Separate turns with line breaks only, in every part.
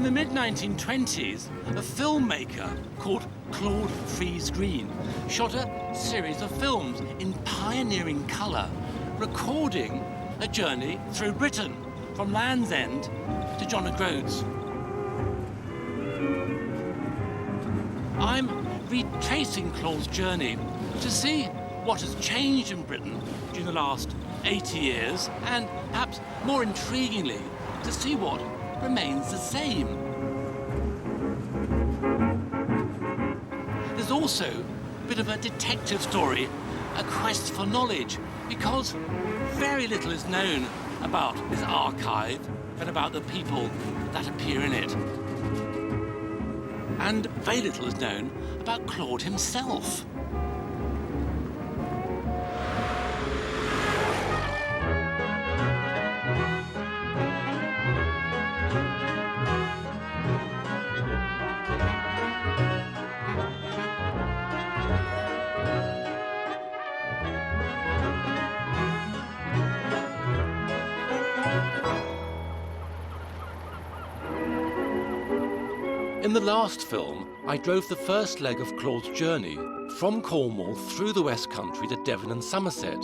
In the mid-1920s, a filmmaker called Lost Friese-Greene shot a series of films in pioneering colour, recording a journey through Britain from Land's End to John O'Groats. I'm retracing Claude's journey to see what has changed in Britain during the last 80 years and, perhaps more intriguingly, to see what remains the same. There's also a bit of a detective story, a quest for knowledge, because very little is known about this archive and about the people that appear in it. And very little is known about Claude himself. In the last film, I drove the first leg of Claude's journey from Cornwall through the West Country to Devon and Somerset.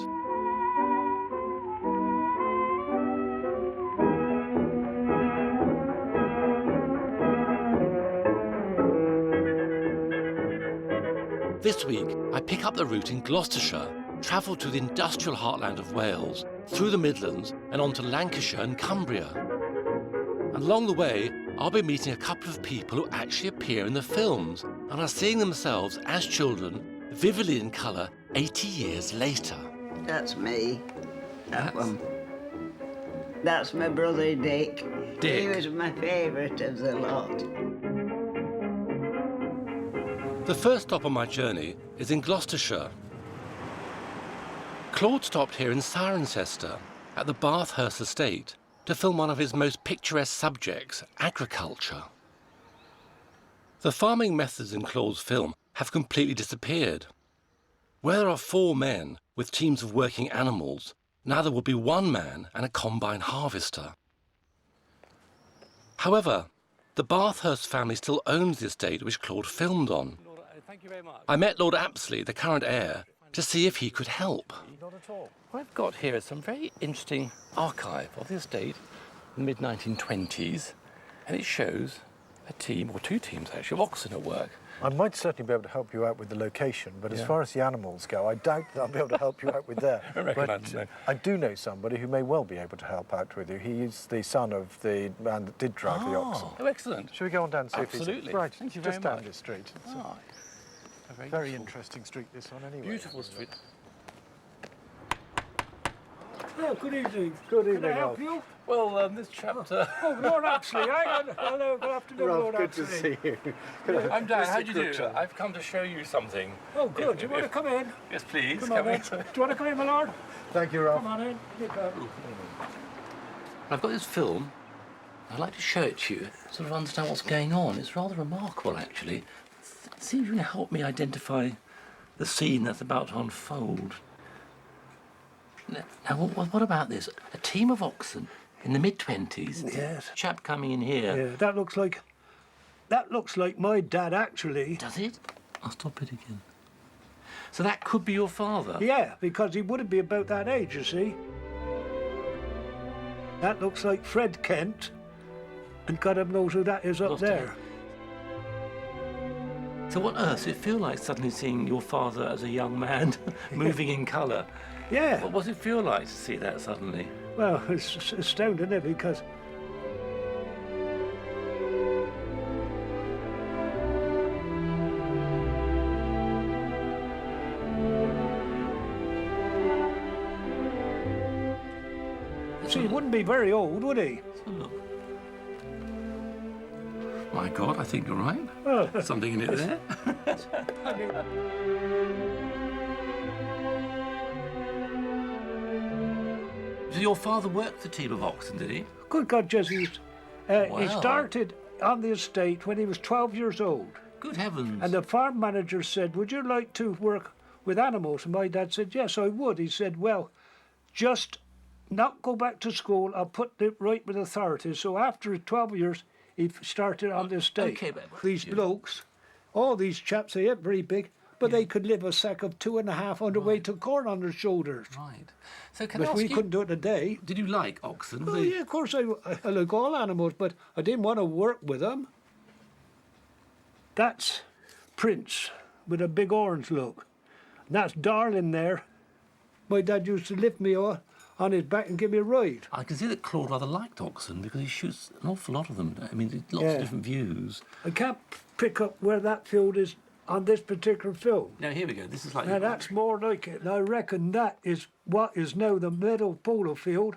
This week, I pick up the route in Gloucestershire, travel to the industrial heartland of Wales, through the Midlands and on to Lancashire and Cumbria. And along the way, I'll be meeting a couple of people who actually appear in the films and are seeing themselves as children, vividly in colour, 80 years later.
That's me, that one. That's my brother Dick.
Dick.
He was my favourite of the lot.
The first stop on my journey is in Gloucestershire. Claude stopped here in Cirencester at the Bathurst estate to film one of his most picturesque subjects, agriculture. The farming methods in Claude's film have completely disappeared. Where there are 4 men with teams of working animals, now there will be 1 man and a combine harvester. However, the Bathurst family still owns the estate which Claude filmed on.
Thank you very much.
I met Lord Apsley, the current heir, to see if he could help.
Not at all.
What I've got here is some very interesting archive of the estate in the mid-1920s, and it shows a team, or 2 teams actually, of oxen at work.
I might certainly be able to help you out with the location, but as far as the animals go, I doubt that I'll be able to help you out with that.
I reckon
But I do know somebody who may well be able to help out with you. He is the son of the man that did drive the oxen.
Oh, excellent.
Shall we go on down and see
Absolutely.
if he's... Right,
Thank you very
just down
much.
this street. It's
Ah,
a very interesting street, this one, anyway.
beautiful street.
Oh, good evening.
Good
Can
evening,
I help
Ralph.
you?
Well, this chapter...
Oh, Lord Apsley. Hello, good afternoon,
Ralph,
Lord
good
Apsley.
to see you.
I'm Dan,
Mr.
how do you do?
Crookshank.
I've come to show you something.
Oh, good. Do you want to
If-
come in?
Yes, please.
Come on in. Do you want to come in, my lord?
Thank you, Ralph.
Come on in. You come.
I've got this film. I'd like to show it to you, sort of understand what's going on. It's rather remarkable, actually. It seems to help me identify the scene that's about to unfold. Now, what about this? A team of oxen in the mid-20s?
Yes.
Chap coming in here.
Yeah, that looks like my dad, actually.
Does it? I'll stop it again. So that could be your father?
Yeah, because he wouldn't be about that age, you see. That looks like Fred Kent, and God knows who that is up
Lost
there.
So what on earth does it feel like suddenly seeing your father as a young man moving in colour?
Yeah.
What does it feel like to see that suddenly?
Well, it's astounding, isn't it? Because see, he wouldn't be very old, would he?
So look. My God, I think you're right.
Well,
Something in it there.
I mean,
So your father worked the team of oxen, did he?
good God, Jesse. He
Wow.
started on the estate when he was 12 years old.
Good heavens.
And the farm manager said, would you like to work with animals? And my dad said, yes, I would. He said, well, just not go back to school. I'll put it right with authorities. So after 12 years, he started on the estate.
okay, but-
These blokes, all these chaps, they ain't very big, but they could live a sack of 2.5 on the way to corn on their shoulders.
Right. So can I
But
ask
we
you,
couldn't do it today.
did you like oxen?
Oh, yeah, of course, I like all animals, but I didn't want to work with them. That's Prince with a big orange look. And that's Darling there. My dad used to lift me on his back and give me a ride.
I can see that Claude rather liked oxen because he shoots an awful lot of them. I mean, lots
Yeah.
of different views.
I can't pick up where that field is on this particular film.
Now, here we go. This is like...
Now that's more like it. And I reckon that is what is now the middle polo field.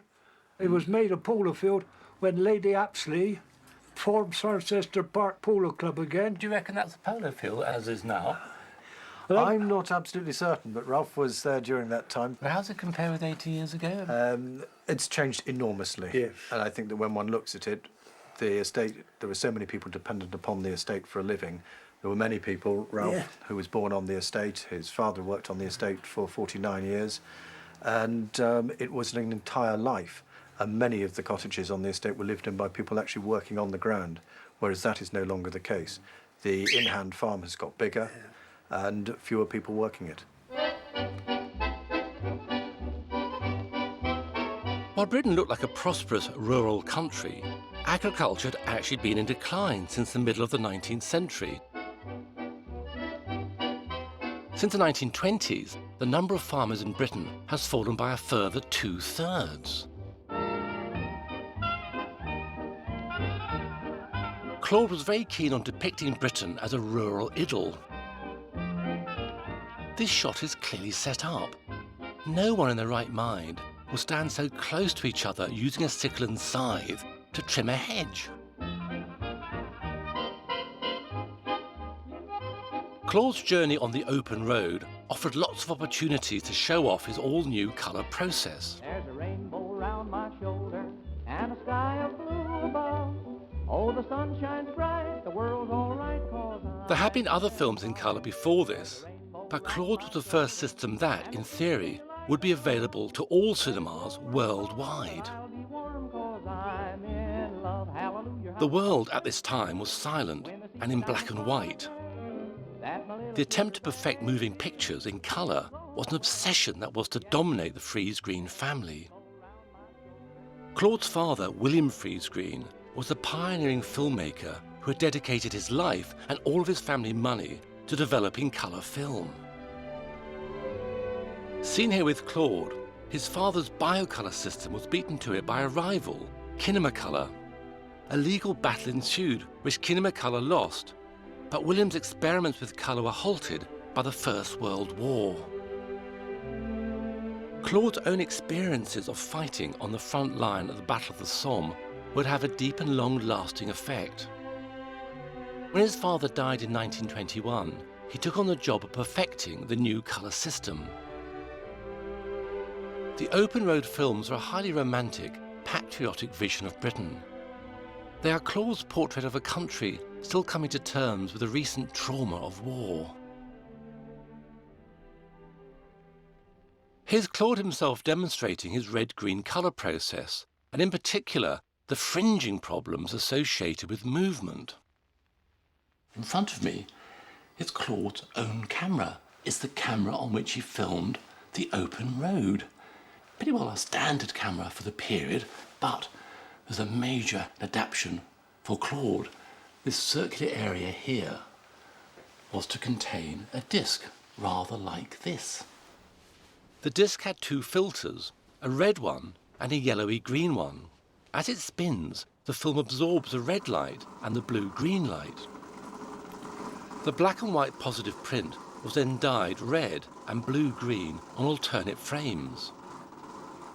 It was made a polo field when Lady Apsley formed Sarchester Park Polo Club again.
Do you reckon that's a polo field, as is now?
Well,
I'm not absolutely certain, but Ralph was there during that time.
But how does it compare with 80 years ago?
It's changed enormously.
Yes.
And I think that when one looks at it, the estate, there were so many people dependent upon the estate for a living. There were many people, Ralph,
Yeah.
who was born on the estate, his father worked on the estate for 49 years, and it was an entire life. And many of the cottages on the estate were lived in by people actually working on the ground, whereas that is no longer the case. The in-hand farm has got bigger and fewer people working it.
While Britain looked like a prosperous rural country, agriculture had actually been in decline since the middle of the 19th century. Since the 1920s, the number of farmers in Britain has fallen by a further 2/3. Claude was very keen on depicting Britain as a rural idyll. This shot is clearly set up. No one in their right mind will stand so close to each other using a sickle and scythe to trim a hedge. Claude's journey on the open road offered lots of opportunities to show off his all-new colour process.
There's a rainbow round my shoulder and a sky of blue above. Oh, the sun shines bright, the world's all right, 'cause
There had been other films in colour before this, but Claude was the first system that, in theory, would be available to all cinemas worldwide.
I'll be warm 'cause I'm in love. Hallelujah.
The world at this time was silent and in black and white.
That my little
The attempt to perfect moving pictures in colour was an obsession that was to dominate the Friese-Greene family. Claude's father, William Friese-Greene, was a pioneering filmmaker who had dedicated his life and all of his family money to developing colour film. Seen here with Claude, his father's biocolour system was beaten to it by a rival, Kinemacolor. A legal battle ensued, which Kinemacolor lost, but William's experiments with colour were halted by the First World War. Claude's own experiences of fighting on the front line at the Battle of the Somme would have a deep and long-lasting effect. When his father died in 1921, he took on the job of perfecting the new colour system. The open road films are a highly romantic, patriotic vision of Britain. They are Claude's portrait of a country still coming to terms with the recent trauma of war. Here's Claude himself demonstrating his red-green colour process, and in particular, the fringing problems associated with movement. In front of me is Claude's own camera. It's the camera on which he filmed the open road. Pretty well a standard camera for the period, but there's a major adaptation for Claude. This circular area here was to contain a disc, rather like this. The disc had two filters, a red one and a yellowy green one. As it spins, the film absorbs the red light and the blue-green light. The black and white positive print was then dyed red and blue-green on alternate frames,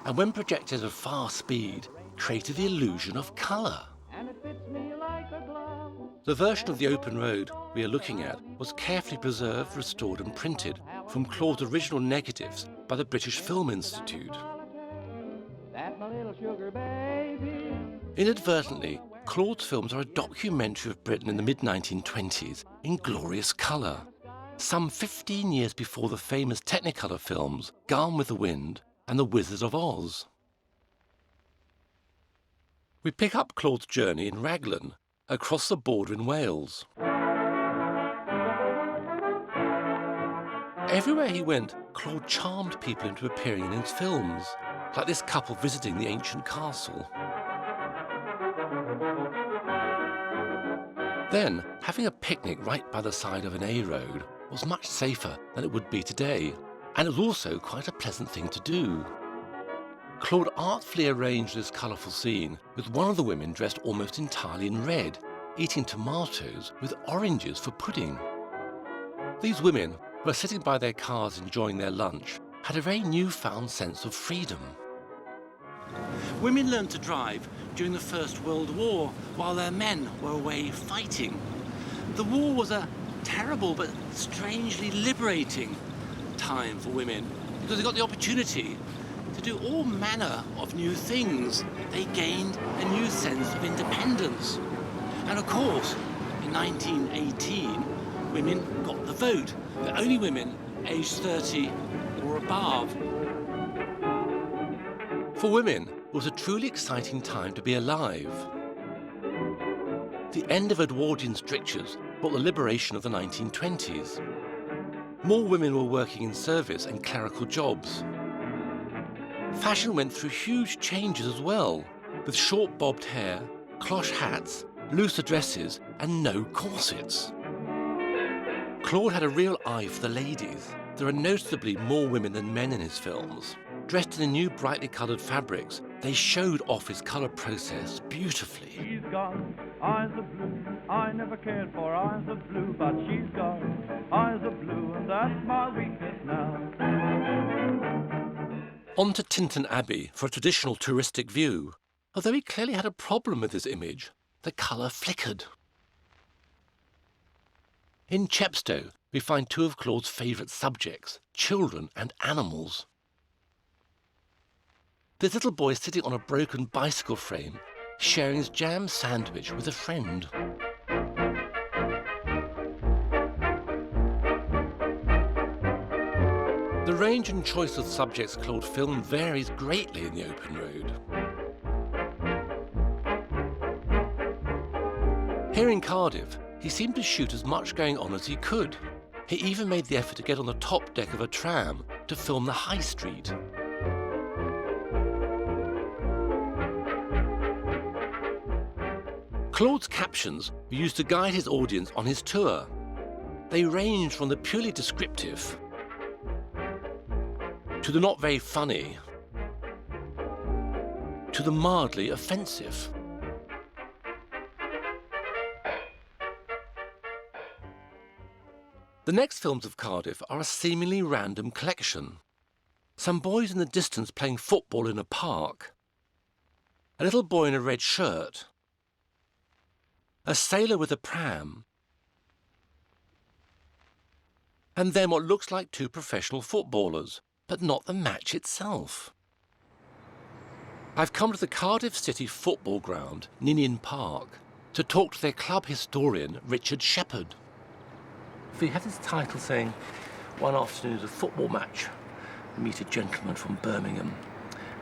and when projected at a fast speed, created the illusion of colour.
and it fits me like a glove.
The version of the open road we are looking at was carefully preserved, restored and printed from Claude's original negatives by the British Film Institute.
That my little sugar baby.
Inadvertently, Claude's films are a documentary of Britain in the mid-1920s in glorious colour, some 15 years before the famous Technicolor films Gone with the Wind and The Wizard of Oz. We pick up Claude's journey in Raglan, across the border in Wales. Everywhere he went, Claude charmed people into appearing in his films, like this couple visiting the ancient castle. Then, having a picnic right by the side of an A road was much safer than it would be today, and it was also quite a pleasant thing to do. Claude artfully arranged this colourful scene with one of the women dressed almost entirely in red, eating tomatoes with oranges for pudding. These women, who were sitting by their cars enjoying their lunch, had a very newfound sense of freedom. Women learned to drive during the First World War while their men were away fighting. The war was a terrible but strangely liberating time for women because they got the opportunity to do all manner of new things. They gained a new sense of independence. And of course, in 1918, women got the vote. The only women aged 30 or above. For women, it was a truly exciting time to be alive. The end of Edwardian strictures brought the liberation of the 1920s. More women were working in service and clerical jobs. Fashion went through huge changes as well, with short bobbed hair, cloche hats, looser dresses, and no corsets. Claude had a real eye for the ladies. There are noticeably more women than men in his films. Dressed in the new brightly coloured fabrics, they showed off his colour process beautifully.
She's got eyes of blue. I never cared for eyes of blue, but she's got eyes of blue, and that's my weakness now.
On to Tintern Abbey for a traditional touristic view. Although he clearly had a problem with his image, the colour flickered. In Chepstow, we find two of Claude's favourite subjects, children and animals. This little boy is sitting on a broken bicycle frame, sharing his jam sandwich with a friend. The range and choice of subjects Claude filmed varies greatly in the open road. Here in Cardiff, he seemed to shoot as much going on as he could. He even made the effort to get on the top deck of a tram to film the high street. Claude's captions were used to guide his audience on his tour. They ranged from the purely descriptive to the not very funny to the mildly offensive. The next films of Cardiff are a seemingly random collection. Some boys in the distance playing football in a park, a little boy in a red shirt, a sailor with a pram, and then what looks like two professional footballers, but not the match itself. I've come to the Cardiff City football ground, Ninian Park, to talk to their club historian, Richard Shepherd. He has his title saying, "One afternoon at a football match, meet a gentleman from Birmingham.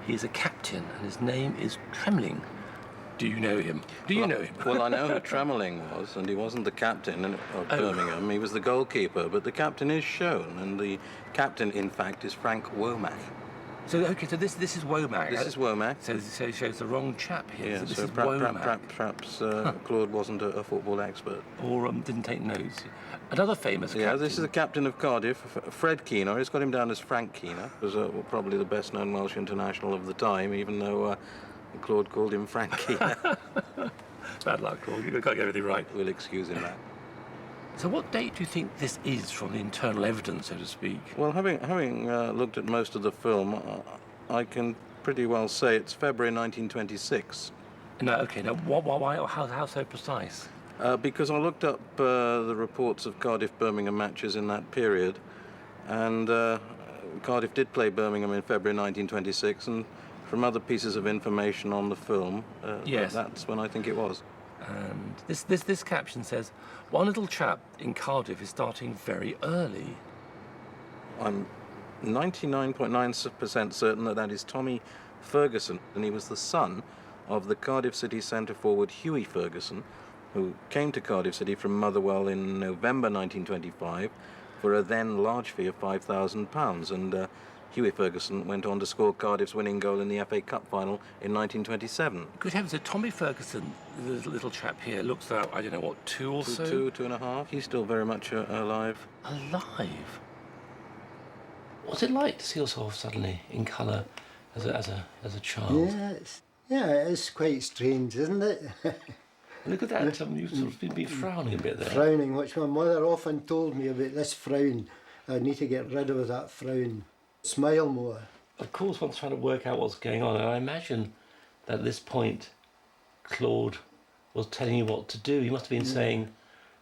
He is a captain and his name is Tremling." Do you know him? Do you know him?
Well, I know who Tremling was, and he wasn't the captain of Birmingham. He was the goalkeeper, but the captain is shown, and the captain, in fact, is Frank Womack.
So this is Womack.
This is Womack.
So he shows the wrong chap here.
Yeah,
so this
so
is Womack.
perhaps Claude wasn't a football expert.
Or didn't take notes. Another famous captain.
Yeah, this is the captain of Cardiff, Fred Keener. He's got him down as Frank Keener. He was probably the best-known Welsh international of the time, even though Claude called him Frank Keener.
Bad luck, Claude. You can't get everything right.
We'll excuse him that.
So what date do you think this is from the internal evidence, so to speak?
Well, having looked at most of the film, I can pretty well say it's February 1926.
No, okay. Now, why? How so precise?
Because I looked up the reports of Cardiff-Birmingham matches in that period, and Cardiff did play Birmingham in February 1926, and from other pieces of information on the film,
yes,
that's when I think it was.
And this caption says, "One little chap in Cardiff is starting very early."
I'm 99.9% certain that is Tommy Ferguson, and he was the son of the Cardiff City centre forward Hughie Ferguson, who came to Cardiff City from Motherwell in November 1925 for a then large fee of £5,000, and Hughie Ferguson went on to score Cardiff's winning goal in the FA Cup final in 1927.
Good heavens, so Tommy Ferguson, the little chap here, looks about, I don't know what, two or so?
Two and a half. He's still very much alive.
Alive? What's it like to see yourself suddenly in colour as a child?
It's quite strange, isn't it?
Look at that, you've sort of been frowning a bit there.
Frowning, which my mother often told me about this frown. I need to get rid of that frown. Smile more.
Of course, one's trying to work out what's going on, and I imagine that at this point, Claude was telling you what to do. He must have been saying,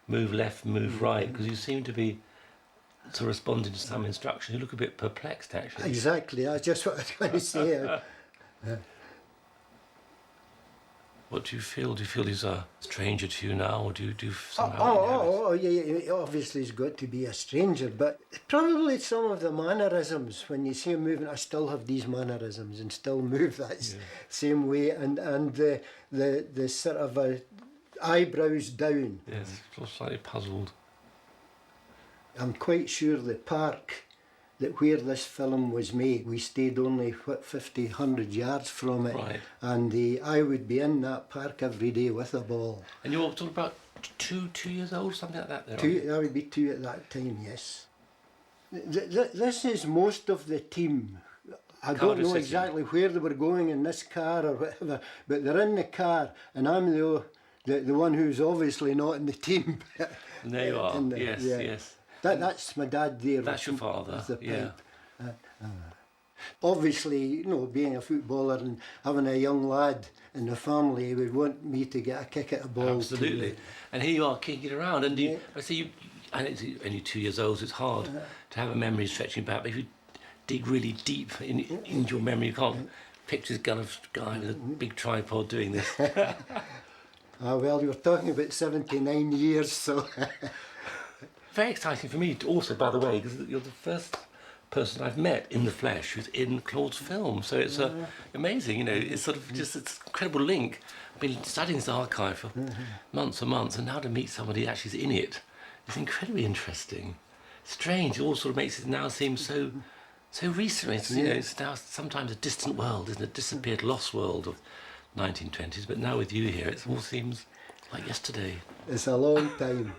move left, move right, because you seem to be sort of responding to some instruction. You look a bit perplexed, actually.
Exactly, that's just what I was going to say.
What do you feel? Do you feel he's a stranger to you now, or do you somehow...
Yeah, obviously he's got to be a stranger, but probably some of the mannerisms, when you see him moving, I still have these mannerisms and still move that same way, and the sort of eyebrows down.
Yes, slightly puzzled.
I'm quite sure the park that where this film was made, we stayed only 50, 100 yards from it,
right.
And I would be in that park every day with a ball.
And you're talking about two years old, something like that there?
I would be 2 at that time, yes. This is most of the team. I don't know exactly where they were going in this car or whatever, but they're in the car, and I'm the one who's obviously not in the team.
There you are, yes.
That's my dad there.
That's your father, yeah.
Obviously, being a footballer and having a young lad in the family, he would want me to get a kick at a ball.
Absolutely. And here you are kicking it around, and I see and it's only 2 years old, so it's hard to have a memory stretching back, but if you dig really deep into your memory, you can't picture this kind of guy with a big tripod doing this.
Well, you're talking about 79 years, so...
Very exciting for me also, by the way, because you're the first person I've met in the flesh who's in Claude's film. So it's amazing, it's sort of just it's an incredible link. I've been studying this archive for months and months, and now to meet somebody who actually is in it is incredibly interesting. Strange, it all sort of makes it now seem so recent. It's now sometimes a distant world, isn't it? Disappeared, lost world of 1920s, but now with you here, it all seems like yesterday.
It's a long time.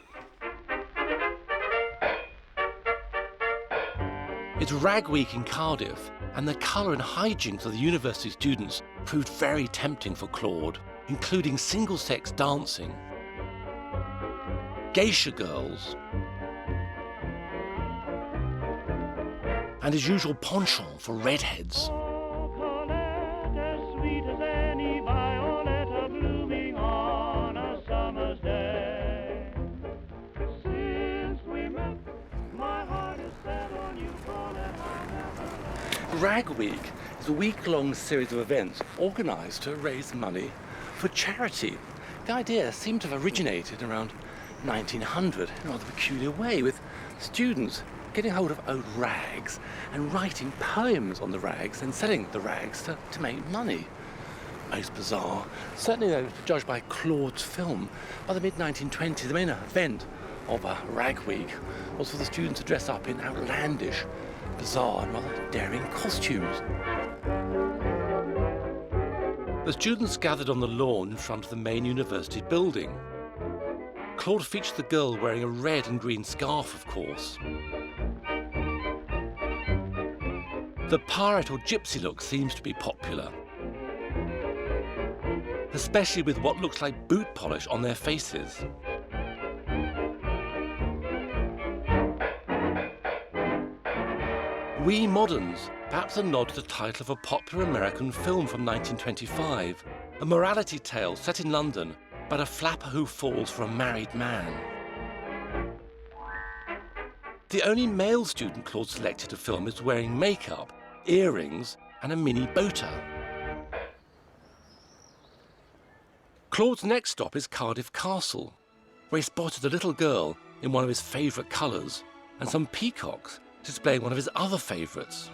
It's Rag Week in Cardiff, and the colour and hijinks of the university students proved very tempting for Claude, including single-sex dancing, geisha girls, and his usual penchant for redheads. Rag Week is a week-long series of events organised to raise money for charity. The idea seemed to have originated around 1900 in a rather peculiar way, with students getting hold of old rags and writing poems on the rags and selling the rags to make money. Most bizarre. Certainly, though, judged by Claude's film, by the mid-1920s, the main event of a Rag Week was for the students to dress up in outlandish, bizarre and rather daring costumes. The students gathered on the lawn in front of the main university building. Claude featured the girl wearing a red and green scarf, of course. The pirate or gypsy look seems to be popular, especially with what looks like boot polish on their faces. We Moderns, perhaps a nod to the title of a popular American film from 1925, a morality tale set in London about a flapper who falls for a married man. The only male student Claude selected to film is wearing makeup, earrings, and a mini boater. Claude's next stop is Cardiff Castle, where he spotted a little girl in one of his favourite colours and some peacocks displaying one of his other favourites.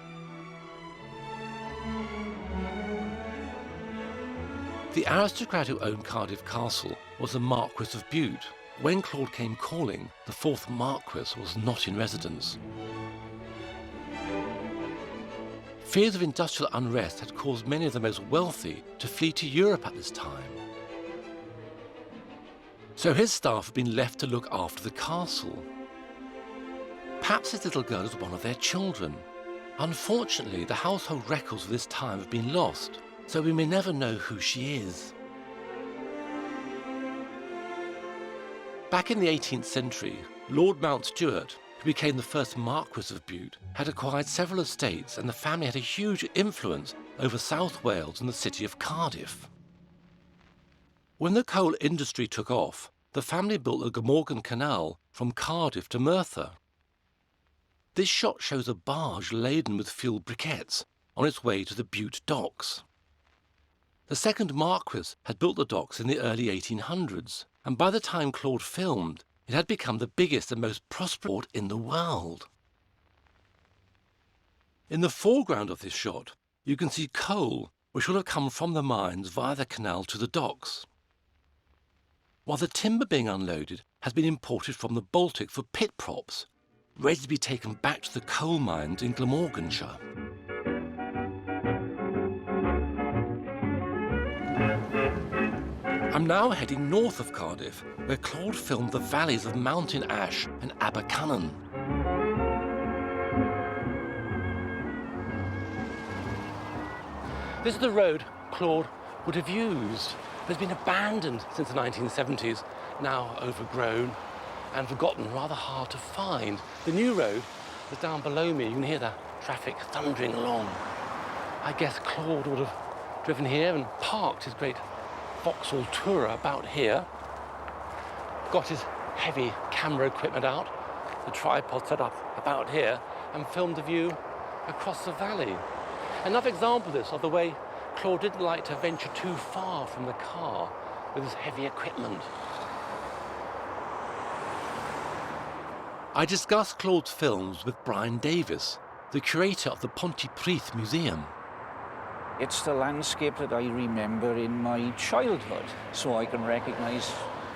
The aristocrat who owned Cardiff Castle was the Marquis of Bute. When Claude came calling, the fourth Marquis was not in residence. Fears of industrial unrest had caused many of the most wealthy to flee to Europe at this time. So his staff had been left to look after the castle. Perhaps his little girl was one of their children. Unfortunately, the household records of this time have been lost, so we may never know who she is. Back in the 18th century, Lord Mountstuart, who became the first Marquis of Bute, had acquired several estates, and the family had a huge influence over South Wales and the city of Cardiff. When the coal industry took off, the family built the Glamorgan Canal from Cardiff to Merthyr. This shot shows a barge laden with fuel briquettes on its way to the Bute docks. The second Marquis had built the docks in the early 1800s, and by the time Claude filmed, it had become the biggest and most prosperous port in the world. In the foreground of this shot, you can see coal, which will have come from the mines via the canal to the docks, while the timber being unloaded has been imported from the Baltic for pit props, ready to be taken back to the coal mines in Glamorganshire. I'm now heading north of Cardiff, where Claude filmed the valleys of Mountain Ash and Abercynon. This is the road Claude would have used. It's been abandoned since the 1970s, now overgrown and forgotten, rather hard to find. The new road is down below me. You can hear the traffic thundering along. I guess Claude would have driven here and parked his great Vauxhall Tourer about here, got his heavy camera equipment out, the tripod set up about here, and filmed the view across the valley. Another example of this, of the way Claude didn't like to venture too far from the car with his heavy equipment. I discussed Claude's films with Brian Davis, the curator of the Pontypridd Museum.
It's the landscape that I remember in my childhood, so I can recognise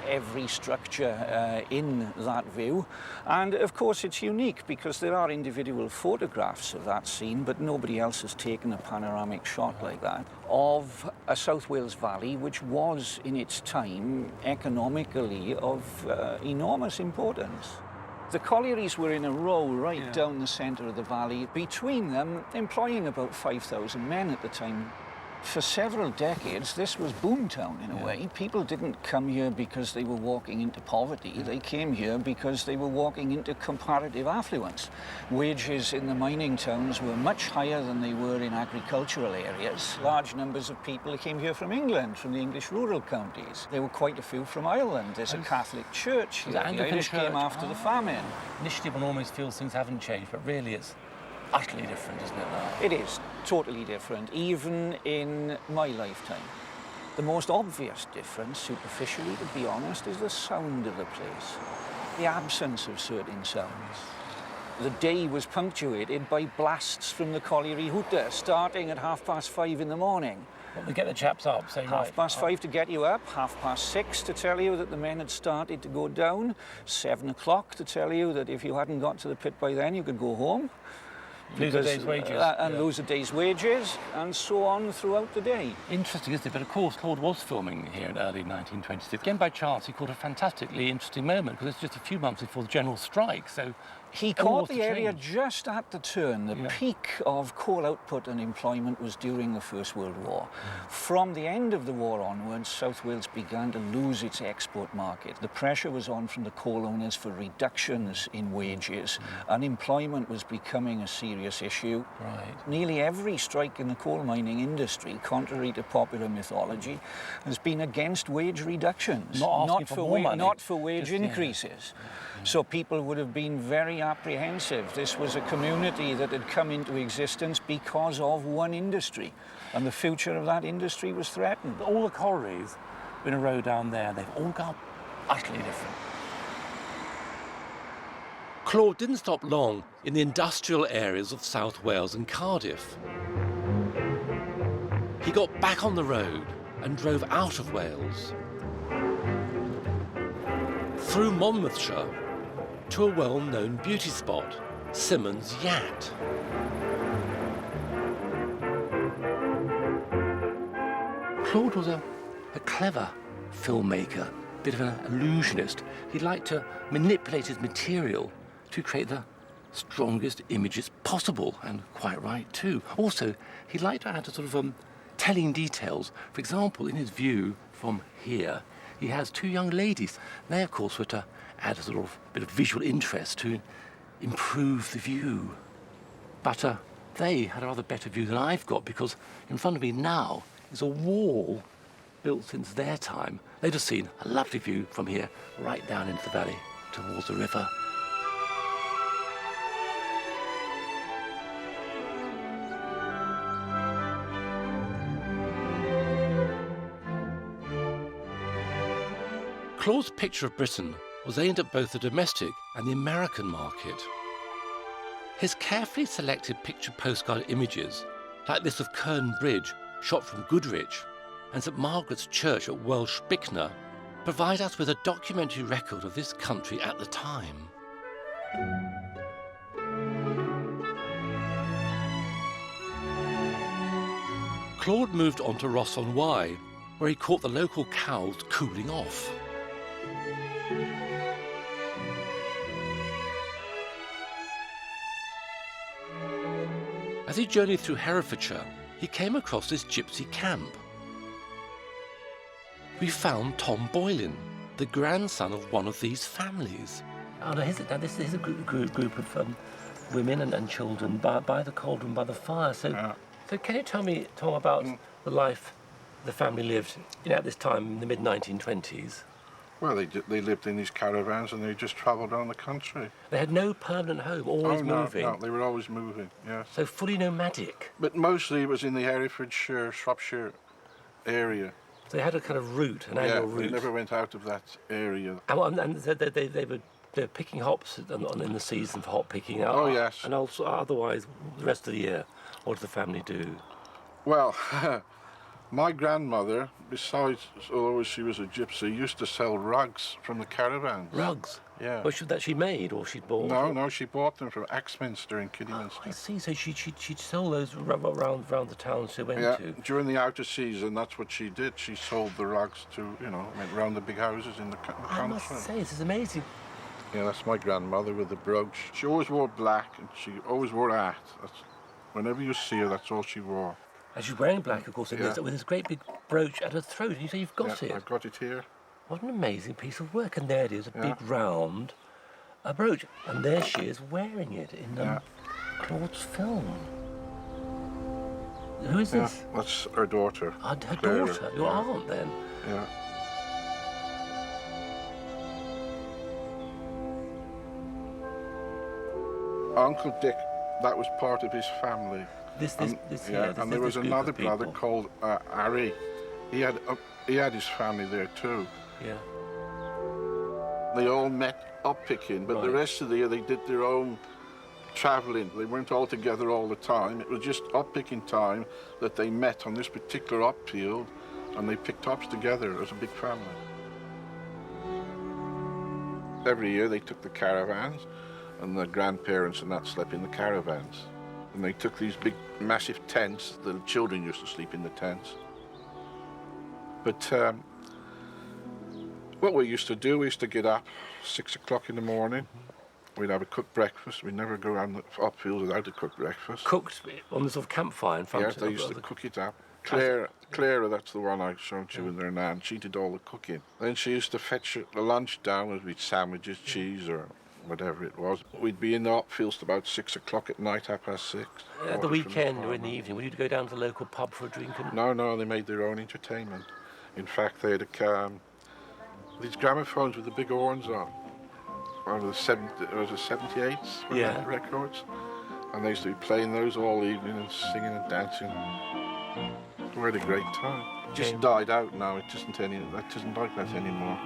every structure in that view. And of course it's unique because there are individual photographs of that scene, but nobody else has taken a panoramic shot like that of a South Wales valley which was in its time economically of enormous importance. The collieries were in a row right down the centre of the valley, between them employing about 5,000 men at the time. For several decades, this was boomtown in a way. People didn't come here because they were walking into poverty. They came here because they were walking into comparative affluence. Wages in the mining towns were much higher than they were in agricultural areas. Large numbers of people came here from England, from the English rural counties. There were quite a few from Ireland. There's a Catholic church here. The Irish came after the famine.
Initially one almost feels things haven't changed, but really it's utterly different, isn't it, now?
It is totally different, even in my lifetime. The most obvious difference, superficially to be honest, is the sound of the place. The absence of certain sounds. The day was punctuated by blasts from the colliery hooter, starting at 5:30 in the morning.
Well, we get the chaps up, say right.
5:30 to get you up, 6:30 to tell you that the men had started to go down, 7 o'clock to tell you that if you hadn't got to the pit by then, you could go home.
Lose a day's wages.
Lose a day's wages, and so on throughout the day.
Interesting, isn't it? But of course, Claude was filming here in early 1926. Again, by chance, he caught a fantastically interesting moment, because it's just a few months before the general strike, so...
He caught the area just at the turn. The peak of coal output and employment was during the First World War. From the end of the war onwards, South Wales began to lose its export market. The pressure was on from the coal owners for reductions in wages. Unemployment was becoming a serious issue.
Right.
Nearly every strike in the coal mining industry, contrary to popular mythology, has been against wage reductions.
Not
for wage increases. So people would have been very apprehensive. This was a community that had come into existence because of one industry, and the future of that industry was threatened.
All the collieries in a row down there, they've all gone utterly different. Claude didn't stop long in the industrial areas of South Wales and Cardiff. He got back on the road and drove out of Wales. through Monmouthshire to a well-known beauty spot, Symonds Yacht. Claude was a clever filmmaker, a bit of an illusionist. He liked to manipulate his material to create the strongest images possible, and quite right too. Also, he liked to add a sort of telling details. For example, in his view from here, he has two young ladies. They, of course, were to add a sort of bit of visual interest to improve the view. But they had a rather better view than I've got, because in front of me now is a wall built since their time. They'd have seen a lovely view from here right down into the valley towards the river. Claude's picture of Britain was aimed at both the domestic and the American market. His carefully selected picture postcard images, like this of Kern Bridge, shot from Goodrich, and St Margaret's Church at Welsh Bicknor, provide us with a documentary record of this country at the time. Claude moved on to Ross-on-Wye, where he caught the local cows cooling off. As he journeyed through Herefordshire, he came across this gypsy camp. We found Tom Boylin, the grandson of one of these families. Oh, now this is a group of women and children by the cauldron, by the fire. So can you tell me, Tom, about the life the family lived at this time in the mid-1920s?
Well, they lived in these caravans and they just travelled around the country.
They had no permanent home, always moving?
No, they were always moving, yes.
So fully nomadic?
But mostly it was in the Herefordshire, Shropshire area.
So they had a kind of route, an annual route?
Yeah, they never went out of that area.
And they were picking hops in the season for hop picking?
Oh, yes.
And also otherwise, the rest of the year, what did the family do?
Well, my grandmother, besides, although she was a gypsy, used to sell rugs from the caravans.
Rugs?
Yeah.
Well, that she made or she bought?
No, she bought them from Axminster in Kidderminster.
Oh, I see. So she'd sell those around the towns she went to?
Yeah, during the outer season, that's what she did. She sold the rugs to, went round the big houses in the country.
I must say, this is amazing.
Yeah, that's my grandmother with the brooch. She always wore black and she always wore a hat. Whenever you see her, that's all she wore.
And she's wearing black, of course, with this great big brooch at her throat. You say you've got it?
I've got it here.
What an amazing piece of work. And there it is, a big round brooch. And there she is wearing it in Claude's film. Who is this?
That's her daughter.
Her
Clara.
daughter? Your aunt, then?
Yeah. Uncle Dick, that was part of his family. And there was another brother called Harry. He had his family there too.
Yeah.
They all met up picking, but the rest of the year they did their own travelling. They weren't all together all the time. It was just up picking time that they met on this particular up field, and they picked hops together as a big family. Every year they took the caravans, and the grandparents and that slept in the caravans. And they took these big, massive tents. The children used to sleep in the tents. But what we used to do, we used to get up 6 o'clock in the morning. We'd have a cooked breakfast. We'd never go around the upfield without a cooked breakfast.
Cooked on the sort of campfire in front of
Yes, they used to cook it up. Clara, that's the one I showed you with her nan. She did all the cooking. Then she used to fetch the lunch down with sandwiches, cheese, or whatever it was. We'd be in the upfields till about 6 o'clock at night, 6:30.
At the weekend or in the evening, would you go down to the local pub for a drink?
No, they made their own entertainment. In fact, they had these gramophones with the big horns on. Or the 78s records. And they used to be playing those all evening and singing and dancing. We had a great time. It just died out now. It isn't like that anymore.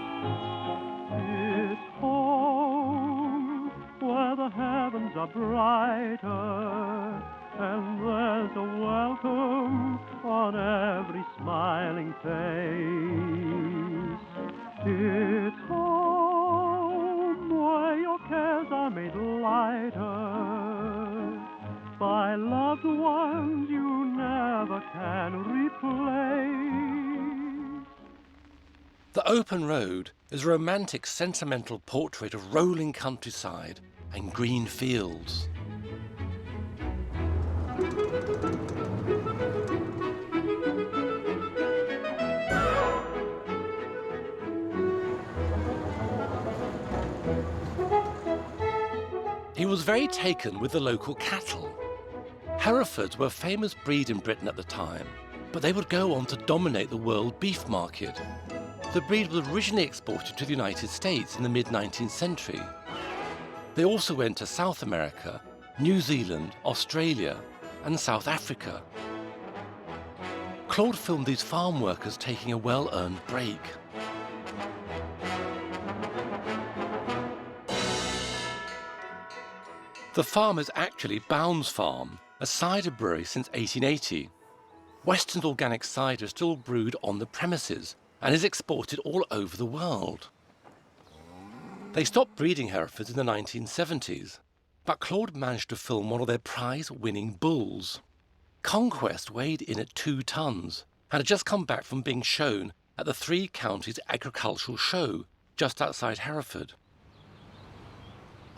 It's home where the heavens are brighter, and there's a welcome on every smiling face. It's home lighter by loved ones you never can replace.
The Open Road is a romantic, sentimental portrait of rolling countryside and green fields. He was very taken with the local cattle. Herefords were a famous breed in Britain at the time, but they would go on to dominate the world beef market. The breed was originally exported to the United States in the mid-19th century. They also went to South America, New Zealand, Australia, and South Africa. Claude filmed these farm workers taking a well-earned break. The farm is actually Bounds Farm, a cider brewery since 1880. Weston's organic cider is still brewed on the premises and is exported all over the world. They stopped breeding Herefords in the 1970s, but Claude managed to film one of their prize-winning bulls. Conquest weighed in at 2 tons and had just come back from being shown at the Three Counties Agricultural Show just outside Hereford.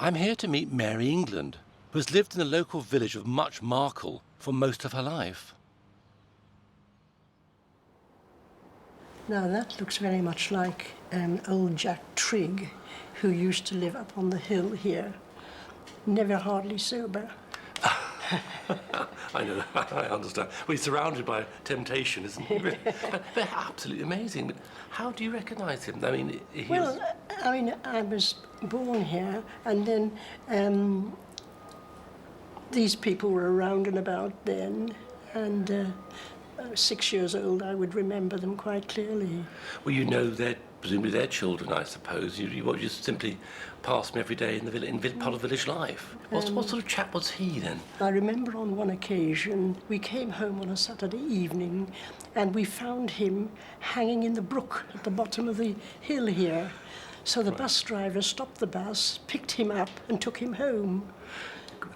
I'm here to meet Mary England, who has lived in the local village of Much Markle for most of her life.
Now that looks very much like old Jack Trigg, who used to live up on the hill here, never hardly sober.
I know, I understand. Well, he's surrounded by temptation, isn't he? They're absolutely amazing. But how do you recognise him? I mean,
I was born here, and then these people were around and about then, and I was 6 years old. I would remember them quite clearly.
Well, you know, they're presumably their children, I suppose. You just simply pass them every day in the part of village life. What sort of chap was he then?
I remember on one occasion we came home on a Saturday evening and we found him hanging in the brook at the bottom of the hill here. So the bus driver stopped the bus, picked him up and took him home.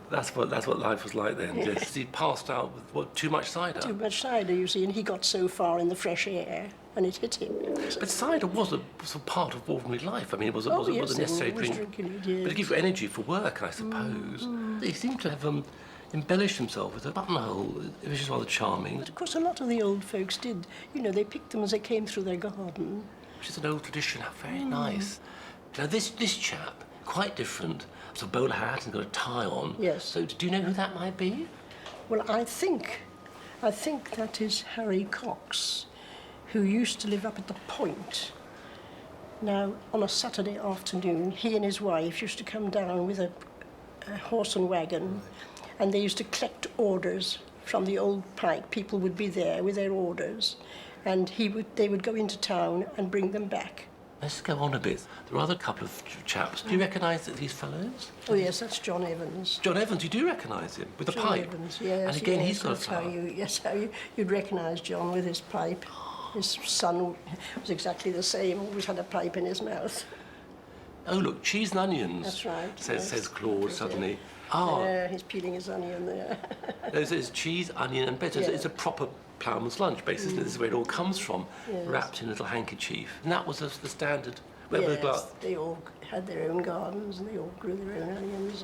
That's what life was like then. Yes. He passed out with too much cider.
Too much cider, you see, and he got so far in the fresh air and it hit him.
But cider was a part of ordinary life. I mean, it was a necessary drink. But it gave you energy for work, I suppose. He seemed to have embellished himself with a buttonhole, which is rather charming.
But of course, a lot of the old folks did. You know, they picked them as they came through their garden.
Which is an old tradition. How very nice. Now, this chap, quite different. It's a bowler hat and got a tie on.
Yes.
So, do you know who that might be?
Well, I think that is Harry Cox, who used to live up at the Point. Now, on a Saturday afternoon, he and his wife used to come down with a horse and wagon, and they used to collect orders from the old pike. People would be there with their orders, and they would go into town and bring them back.
Let's go on a bit. There are other couple of chaps. Do you recognise these fellows?
Oh, yes, that's John Evans.
John Evans, you do recognise him, with the
John
pipe?
Evans, yes.
And again,
yes,
he's got a flower.
How you'd recognise John with his pipe. His son was exactly the same, always had a pipe in his mouth.
Oh, look, cheese and onions.
That's right.
Says Claude suddenly.
He's peeling his onion there.
There's cheese, onion and bread. It's a proper ploughman's lunch, basically. This is where it all comes from, wrapped in a little handkerchief. And that was the standard.
Yes, they all had their own gardens and they all grew their own onions.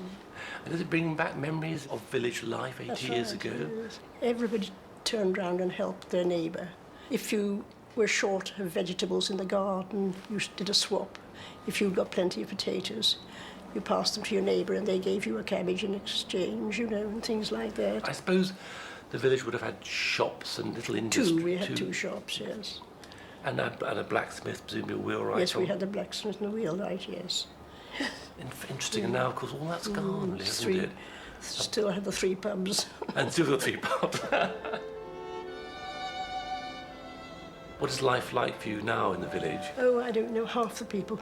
And does it bring back memories of village life 80 years ago?
Yes. Everybody turned round and helped their neighbour. If you were short of vegetables in the garden, you did a swap. If you'd got plenty of potatoes, you passed them to your neighbour and they gave you a cabbage in exchange, you know, and things like that.
I suppose the village would have had shops and little industry.
We had two shops, yes.
And a blacksmith, presumably a wheelwright.
Yes, we had a blacksmith and a wheelwright, yes.
Interesting, and now, of course, all that's gone, isn't it?
Still have the 3 pubs.
And still the 3 pubs. What is life like for you now in the village?
Oh, I don't know half the people.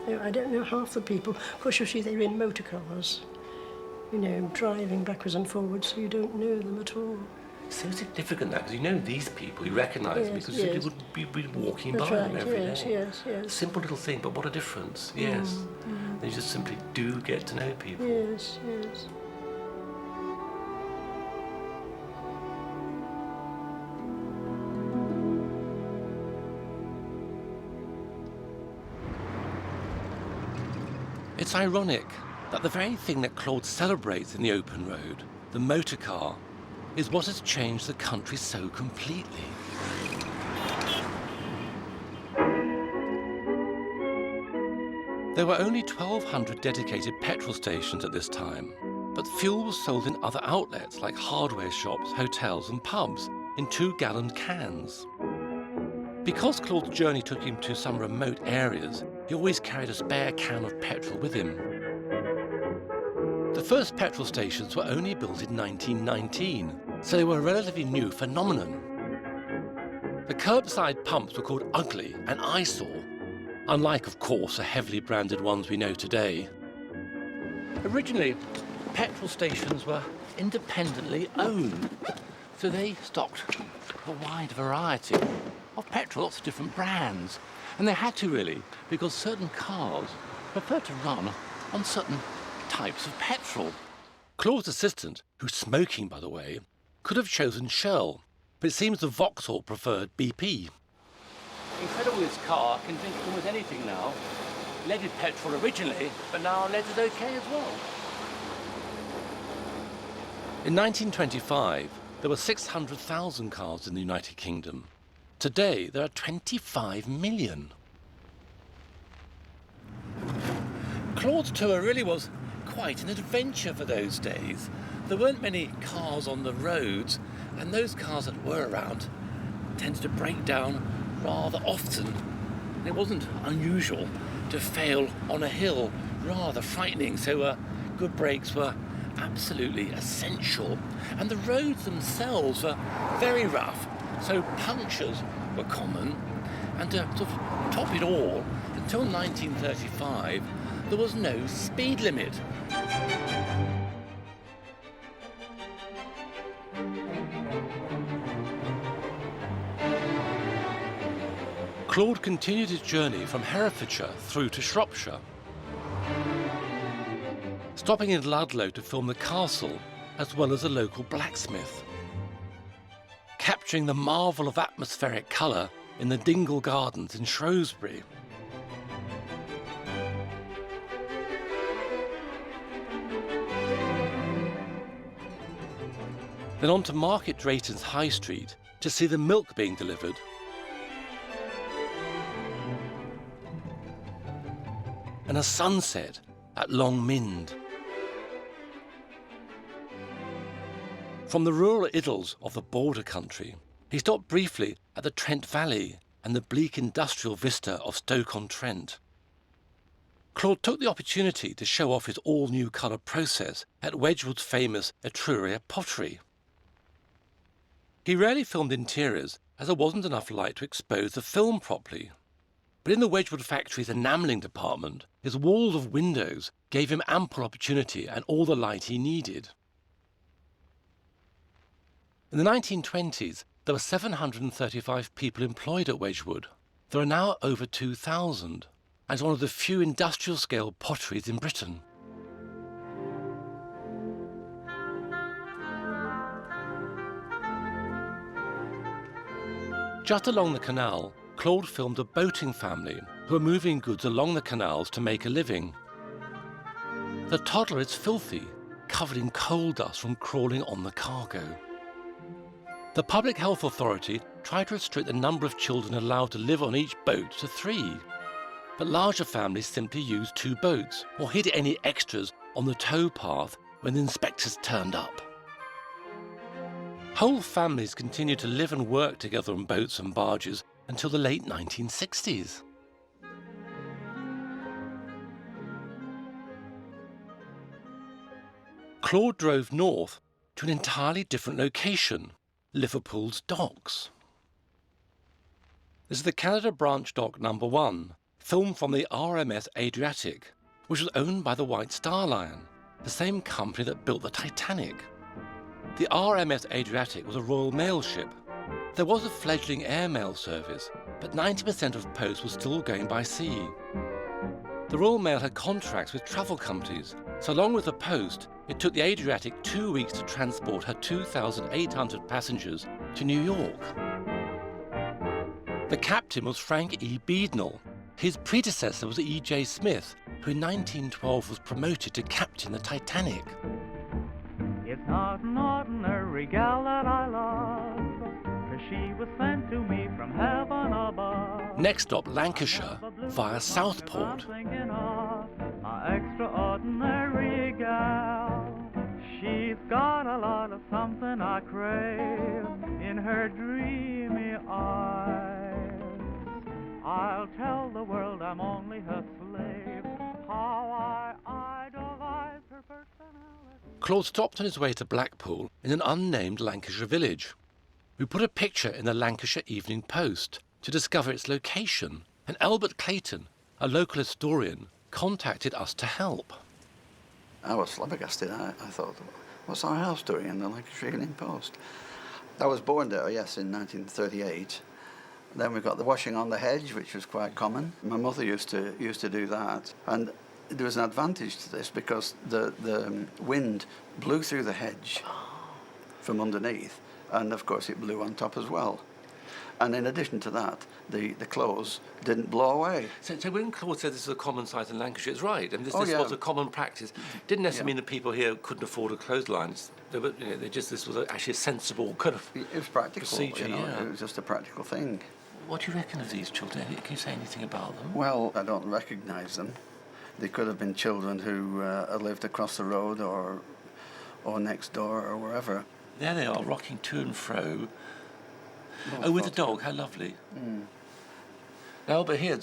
No, I don't know half the people. Of course, you see, they're in motor cars, you know, driving backwards and forwards, so you don't know them at all.
It's so significant that, because you know these people, you recognise them, because you would be walking by them every day.
Yes.
Simple little thing, but what a difference, yes. They just simply do get to know people.
Yes, yes.
It's ironic that the very thing that Claude celebrates in the open road, the motor car, is what has changed the country so completely. There were only 1,200 dedicated petrol stations at this time, but fuel was sold in other outlets like hardware shops, hotels and pubs in 2-gallon cans. Because Claude's journey took him to some remote areas, he always carried a spare can of petrol with him. The first petrol stations were only built in 1919, so they were a relatively new phenomenon. The curbside pumps were called ugly and eyesore, unlike, of course, the heavily branded ones we know today. Originally, petrol stations were independently owned, so they stocked a wide variety of petrol, lots of different brands. And they had to really, because certain cars prefer to run on certain types of petrol. Claude's assistant, who's smoking by the way, could have chosen Shell, but it seems the Vauxhall preferred BP. Incredible this car can drink almost anything now. Leaded petrol originally, but now lead is okay as well. In 1925, there were 600,000 cars in the United Kingdom. Today, there are 25 million. Claude's tour really was quite an adventure for those days. There weren't many cars on the roads, and those cars that were around tended to break down rather often. And it wasn't unusual to fail on a hill, rather frightening, so good brakes were absolutely essential. And the roads themselves were very rough, so punctures were common, and to sort of top it all, until 1935, there was no speed limit. Claude continued his journey from Herefordshire through to Shropshire, stopping in Ludlow to film the castle as well as a local blacksmith, capturing the marvel of atmospheric colour in the Dingle Gardens in Shrewsbury. Then on to Market Drayton's High Street to see the milk being delivered. And a sunset at Long Mynd. From the rural idyls of the border country, he stopped briefly at the Trent Valley and the bleak industrial vista of Stoke-on-Trent. Claude took the opportunity to show off his all-new colour process at Wedgwood's famous Etruria pottery. He rarely filmed interiors, as there wasn't enough light to expose the film properly. But in the Wedgwood factory's enamelling department, his walls of windows gave him ample opportunity and all the light he needed. In the 1920s, there were 735 people employed at Wedgwood. There are now over 2,000, and it's one of the few industrial-scale potteries in Britain. Just along the canal, Claude filmed a boating family who are moving goods along the canals to make a living. The toddler is filthy, covered in coal dust from crawling on the cargo. The Public Health Authority tried to restrict the number of children allowed to live on each boat to 3, but larger families simply used 2 boats or hid any extras on the tow path when the inspectors turned up. Whole families continued to live and work together on boats and barges until the late 1960s. Claude drove north to an entirely different location, Liverpool's docks. This is the Canada Branch Dock No. 1, filmed from the RMS Adriatic, which was owned by the White Star Line, the same company that built the Titanic. The RMS Adriatic was a Royal Mail ship. There was a fledgling airmail service, but 90% of post was still going by sea. The Royal Mail had contracts with travel companies, so along with the post, it took the Adriatic 2 weeks to transport her 2,800 passengers to New York. The captain was Frank E. Beadnell. His predecessor was E.J. Smith, who in 1912 was promoted to captain the Titanic.
It's not an ordinary gal that I love, 'cause she was sent to me from heaven above.
Next stop, Lancashire, via Southport.
I'm thinking of my extraordinary gal. She's got a lot of something I crave in her dreamy eyes. I'll tell the world I'm only her slave, how I idolize her personality.
Claude stopped on his way to Blackpool in an unnamed Lancashire village. We put a picture in the Lancashire Evening Post to discover its location, and Albert Clayton, a local historian, contacted us to help.
I was flabbergasted. I thought, what's our house doing in the Lancashire Evening Post? I was born there, yes, in 1938. Then we got the washing on the hedge, which was quite common. My mother used to do that, and there was an advantage to this because the wind blew through the hedge from underneath, and of course it blew on top as well. And in addition to that, the clothes didn't blow away.
So when Claude said this is a common sight in Lancashire, it's right. I mean, this
yeah.
was a common practice. Didn't necessarily mean that people here couldn't afford a clothesline. This was actually a sensible kind of
It was practical,
procedure. Yeah.
It was just a practical thing.
What do you reckon of these children? Can you say anything about them?
Well, I don't recognise them. They could have been children who lived across the road or next door or wherever.
There they are, rocking to and fro. Oh, with a dog, how lovely.
Mm.
Now, but here,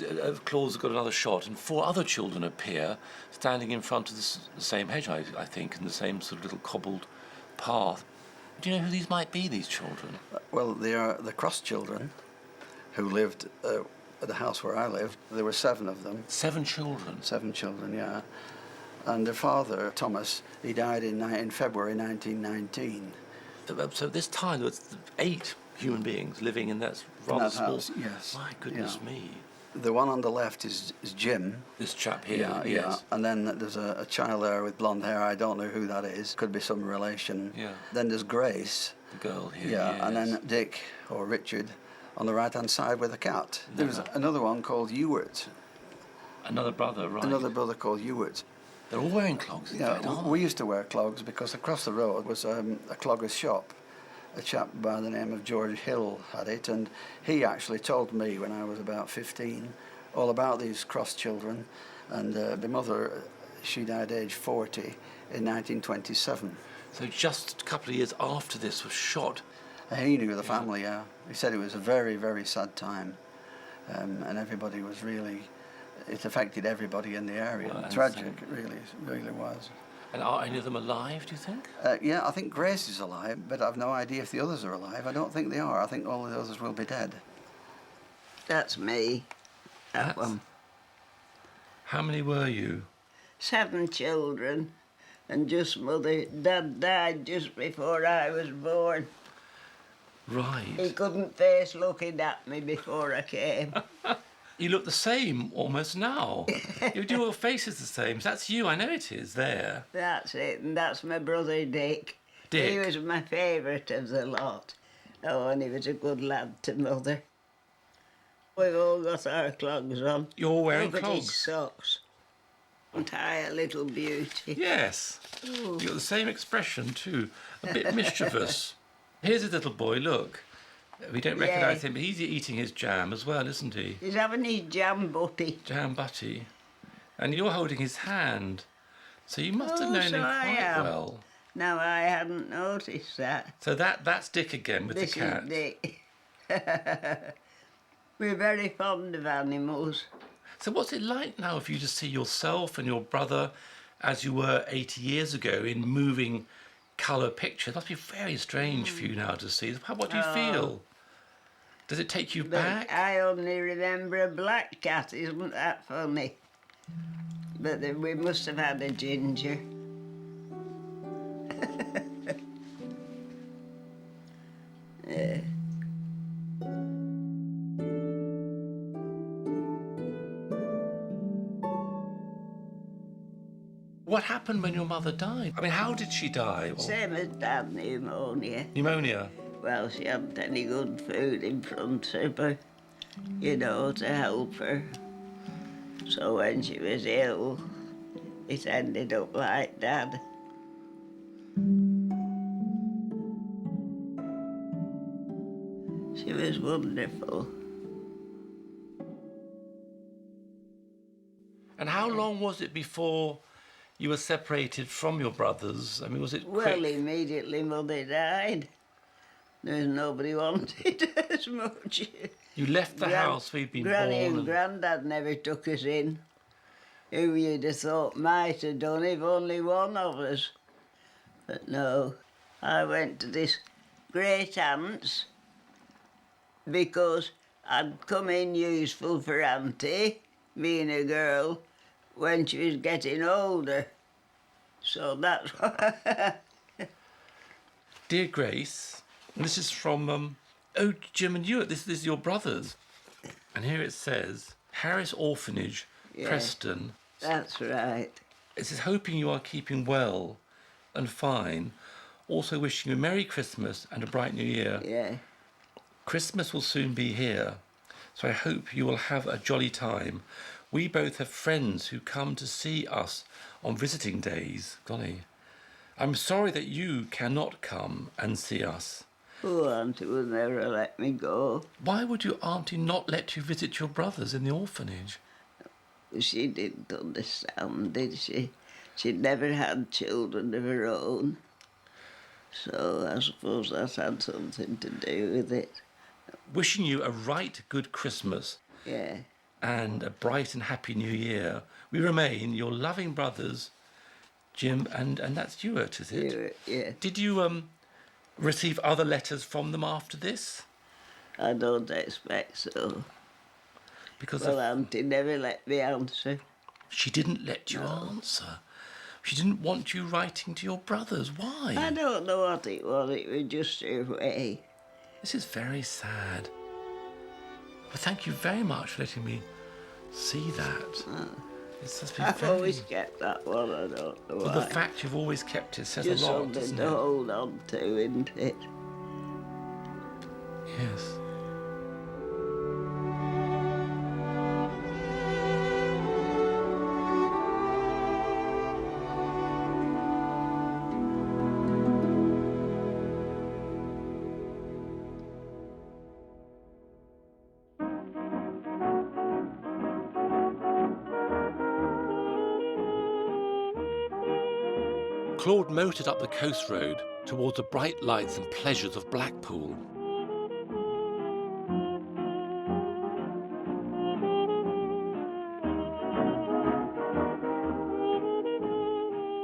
Claude's got another shot, and 4 other children appear standing in front of the same hedge, I think, in the same sort of little cobbled path. Do you know who these might be, these children?
Well, they are the Cross children who lived at the house where I lived. There were 7 of them.
7 children?
7 children, yeah. And their father, Thomas, he died in February 1919.
So this time there was 8 human beings living in that rather small
house, yes.
My goodness me.
The one on the left is Jim.
This chap here,
yeah,
yes.
Yeah. And then there's a child there with blonde hair. I don't know who that is. Could be some relation.
Yeah.
Then there's Grace.
The girl here,
Yeah,
yes.
and then Dick, or Richard, on the right-hand side with a cat. There was another one called Ewart.
Another brother, right.
Another brother called Ewart.
They're all wearing clogs, in fact, aren't
we used to wear clogs because across the road was a clogger's shop. A chap by the name of George Hill had it, and he actually told me when I was about 15 all about these Cross children, and the mother, she died age 40 in 1927.
So just a couple of years after this was shot.
He knew the family, yeah. He said it was a very, very sad time, and everybody was really, it affected everybody in the area.
Well,
tragic, it really was.
And are any of them alive, do you think?
Yeah, I think Grace is alive, but I've no idea if the others are alive. I don't think they are. I think all the others will be dead.
That's me. That one.
How many were you?
7 children, and just mother. Dad died just before I was born.
Right.
He couldn't face looking at me before I came.
You look the same almost now. Your face is the same. So that's you, I know it is, there.
That's it, and that's my brother Dick.
Dick?
He was my favourite of the lot. Oh, and he was a good lad to mother. We've all got our clogs on.
You're wearing
Look
clogs?
at his socks. Aren't I a little beauty?
Yes.
Ooh.
You've got the same expression too. A bit mischievous. Here's a little boy, look. We don't recognise him, but he's eating his jam as well, isn't he?
He's having his jam butty.
Jam butty. And you're holding his hand. So you must have known him quite well.
No, I hadn't noticed that.
So that's Dick again with the cat.
This is Dick. We're very fond of animals.
So what's it like now for you to see yourself and your brother as you were 80 years ago in moving colour pictures? It must be very strange for you now to see. What do you feel? Does it take you back?
I only remember a black cat, isn't that funny? But we must have had a ginger. Yeah.
What happened when your mother died? I mean, how did she die?
Same as Dad, pneumonia.
Pneumonia?
Well, she hadn't any good food in front of her, you know, to help her. So when she was ill, it ended up like Dad. She was wonderful.
And how long was it before you were separated from your brothers? I mean, was it quick?
Well, immediately Mother died. There was nobody wanted as much.
You left the house where you'd been
Granny
born.
and Grandad never took us in. Who you'd have thought might have done if only one of us. But no, I went to this great aunt's because I'd come in useful for Auntie, being a girl, when she was getting older. So that's why.
Dear Grace, this is from, oh, Jim and you, this is your brothers. And here it says, Harris Orphanage,
Yeah.
Preston.
That's right.
It says, hoping you are keeping well and fine. Also wishing you a Merry Christmas and a bright New Year.
Yeah.
Christmas will soon be here, so I hope you will have a jolly time. We both have friends who come to see us on visiting days. Golly. I'm sorry that you cannot come and see us.
Oh, Auntie would never let me go.
Why would your auntie not let you visit your brothers in the orphanage?
She didn't understand, did she? She'd never had children of her own. So I suppose that had something to do with it.
Wishing you a right good Christmas.
Yeah.
And a bright and happy New Year. We remain your loving brothers, Jim and that's Stuart, is it?
Stuart, yeah.
Did you receive other letters from them after this?
I don't expect so.
Because
well, Auntie never let me answer.
She didn't let you answer. She didn't want you writing to your brothers. Why?
I don't know what it was. It was just her way.
This is very sad. But thank you very much for letting me see that.
I've always kept that one. I don't know why.
Well, the fact you've always kept it says
just
a lot,
something
doesn't
to
it?
hold on to, isn't it?
Yes. Claude motored up the coast road towards the bright lights and pleasures of Blackpool.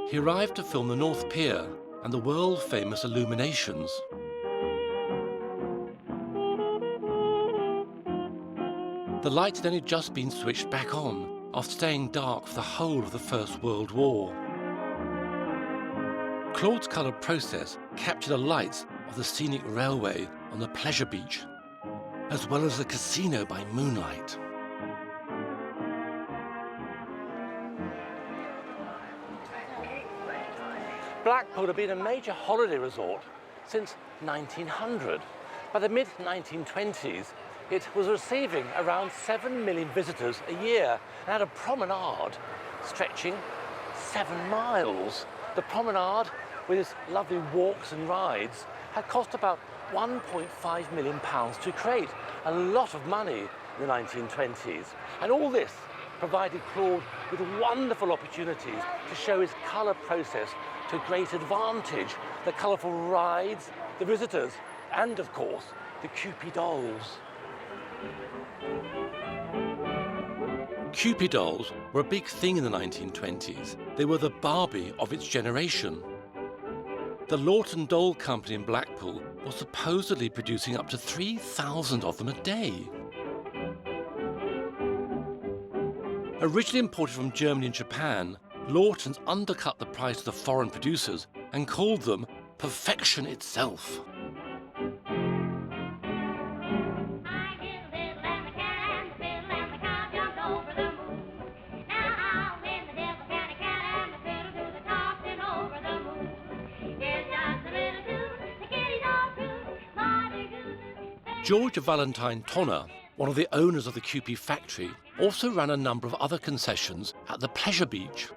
He arrived to film the North Pier and the world-famous illuminations. The lights had only just been switched back on after staying dark for the whole of the First World War. Claude's colour process captured the lights of the scenic railway on the pleasure beach, as well as the casino by moonlight. Blackpool had been a major holiday resort since 1900. By the mid-1920s, it was receiving around 7 million visitors a year and had a promenade stretching 7 miles. The promenade, with its lovely walks and rides, had cost about £1.5 million to create, a lot of money in the 1920s. And all this provided Claude with wonderful opportunities to show his colour process to great advantage. The colourful rides, the visitors, and of course, the Cupid dolls. Cupid dolls were a big thing in the 1920s. They were the Barbie of its generation. The Lawton Doll Company in Blackpool was supposedly producing up to 3,000 of them a day. Originally imported from Germany and Japan, Lawtons undercut the price of the foreign producers and called them perfection itself. George Valentine Tonner, one of the owners of the Kewpie factory, also ran a number of other concessions at the Pleasure Beach.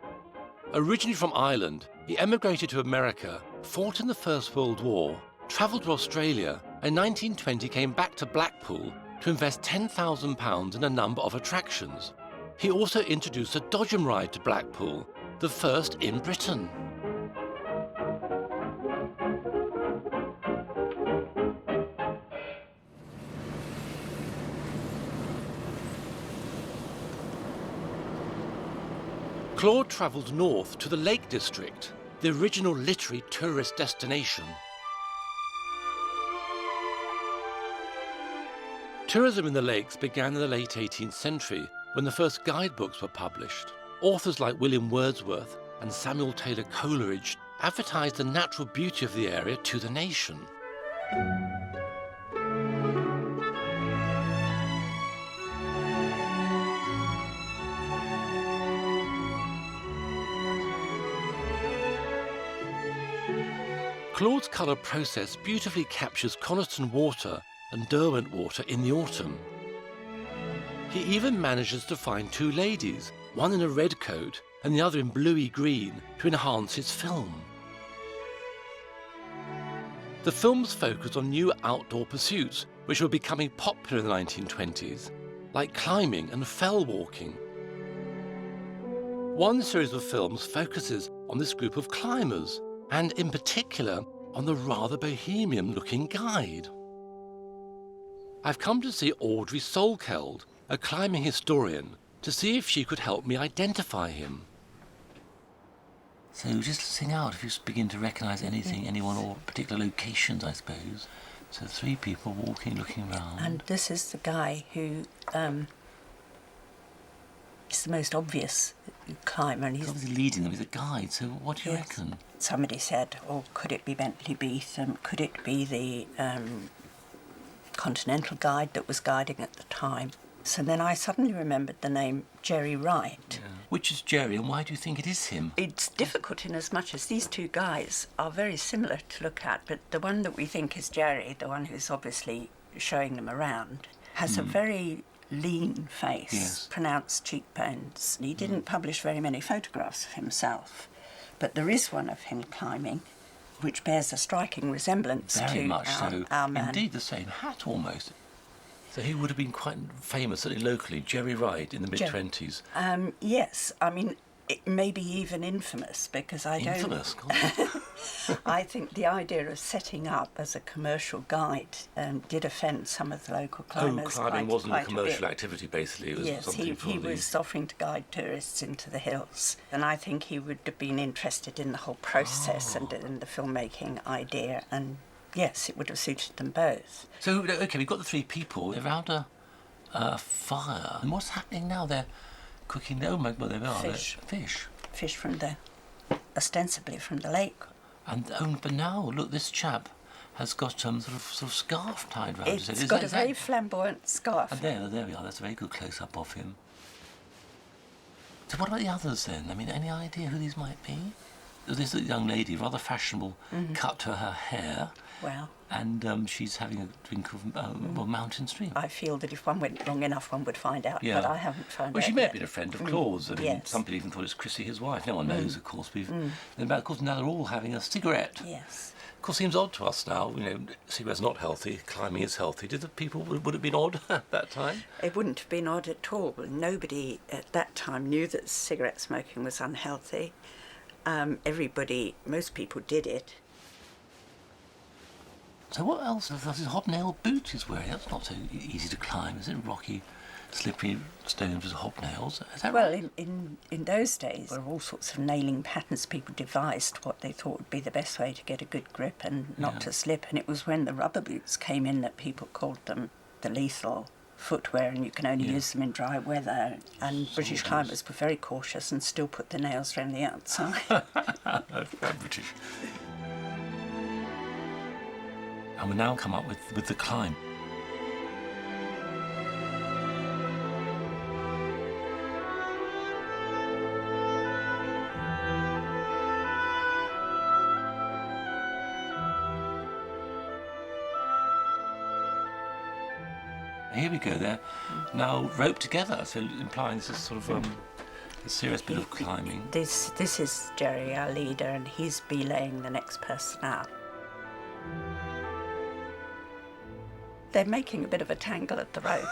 Originally from Ireland, he emigrated to America, fought in the First World War, travelled to Australia, and in 1920 came back to Blackpool to invest £10,000 in a number of attractions. He also introduced a dodgem ride to Blackpool, the first in Britain. Claude travelled north to the Lake District, the original literary tourist destination. Tourism in the lakes began in the late 18th century when the first guidebooks were published. Authors like William Wordsworth and Samuel Taylor Coleridge advertised the natural beauty of the area to the nation. Claude's colour process beautifully captures Coniston water and Derwent water in the autumn. He even manages to find two ladies, one in a red coat and the other in bluey green, to enhance his film. The films focus on new outdoor pursuits which were becoming popular in the 1920s, like climbing and fell walking. One series of films focuses on this group of climbers, and in particular on the rather bohemian-looking guide. I've come to see Audrey Solkeld, a climbing historian, to see if she could help me identify him. So just sing out if you begin to recognise anything, anyone, or particular locations, I suppose. So three people walking, looking around.
And this is the guy who is the most obvious climber. And he's
obviously leading them, he's a guide, so what do you reckon?
Somebody said, oh, could it be Bentley Beatham? Could it be the Continental Guide that was guiding at the time? So then I suddenly remembered the name Jerry Wright.
Yeah. Which is Jerry, and why do you think it is him?
It's difficult in as much as these two guys are very similar to look at, but the one that we think is Jerry, the one who's obviously showing them around, has a very lean face, pronounced cheekbones. He didn't publish very many photographs of himself, but there is one of him climbing, which bears a striking resemblance to our man.
Indeed, the same hat almost. So he would have been quite famous, certainly locally, Jerry Wright in the mid-20s.
Yes, I mean, it may be even infamous, because I don't...
Infamous?
I think the idea of setting up as a commercial guide did offend some of the local climbers.
Oh, climbing wasn't a commercial activity, basically. It was something
he was offering to guide tourists into the hills. And I think he would have been interested in the whole process and in the filmmaking idea, and yes, it would have suited them both.
So, OK, we've got the three people around a fire. And what's happening now? They're cooking, oh my God, there they are.
Fish.
Fish.
Fish from ostensibly from the lake.
And but now, look, this chap has got sort of scarf tied round his head.
It's got a very flamboyant scarf.
And there we are, that's a very good close-up of him. So what about the others then? I mean, any idea who these might be? This young lady, rather fashionable, cut to her hair.
Well.
And she's having a drink of Mountain Stream.
I feel that if one went long enough, one would find out, but I haven't found out.
Well, she may have
yet.
been a friend of Claude's. I mean, some people even thought it's Chrissy, his wife. No one knows, of course. And of course, now they're all having a cigarette.
Yes.
Of course, it seems odd to us now. You know, cigarette's not healthy, climbing is healthy. Did the people, would it have been odd at that time?
It wouldn't have been odd at all. Nobody at that time knew that cigarette smoking was unhealthy. Most people did it.
So what else? There's this hobnail boot he's wearing. That's not so easy to climb, is it? Rocky, slippery stones with hobnails. Is that right?
Well, in those days, there were all sorts of nailing patterns. People devised what they thought would be the best way to get a good grip and not to slip. And it was when the rubber boots came in that people called them the lethal footwear, and you can only use them in dry weather. And British climbers were very cautious and still put the nails around the outside.
British. And we now come up with the climb. Here we go, they're now roped together, so implying this is sort of a serious bit of climbing.
This is Jerry, our leader, and he's belaying the next person out. They're making a bit of a tangle at the rope.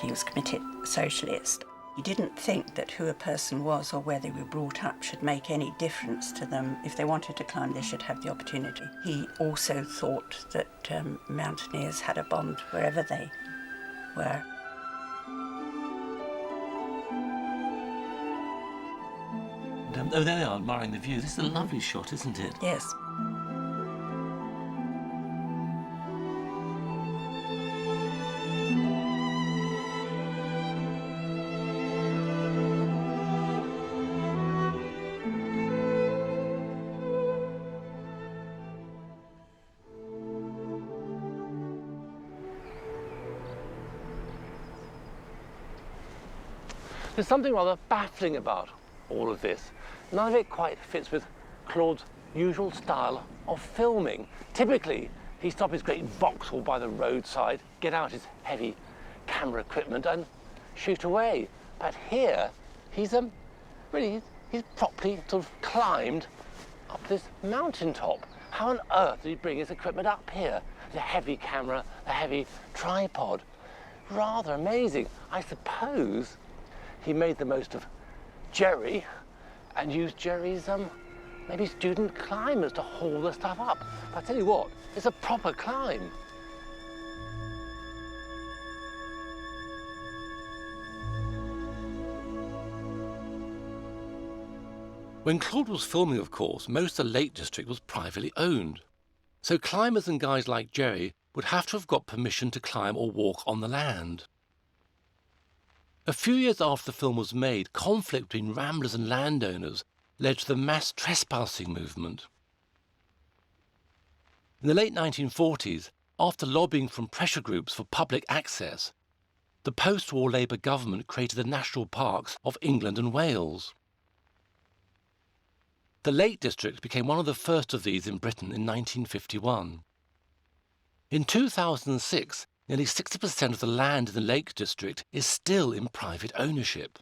He was committed socialist. He didn't think that who a person was or where they were brought up should make any difference to them. If they wanted to climb, they should have the opportunity. He also thought that mountaineers had a bond wherever they were.
And, oh, there they are, admiring the view. This is a lovely shot, isn't it?
Yes.
There's something rather baffling about all of this. None of it quite fits with Claude's usual style of filming. Typically, he'd stop his great Vauxhall by the roadside, get out his heavy camera equipment and shoot away. But here, he's properly sort of climbed up this mountaintop. How on earth did he bring his equipment up here? The heavy camera, the heavy tripod. Rather amazing. I suppose he made the most of Jerry and used Jerry's maybe student climbers to haul the stuff up. But I tell you what, it's a proper climb. When Claude was filming, of course, most of the Lake District was privately owned. So climbers and guys like Jerry would have to have got permission to climb or walk on the land. A few years after the film was made, conflict between ramblers and landowners led to the mass trespassing movement. In the late 1940s, after lobbying from pressure groups for public access, the post-war Labour government created the national parks of England and Wales. The Lake District became one of the first of these in Britain in 1951. In 2006, nearly 60% of the land in the Lake District is still in private ownership.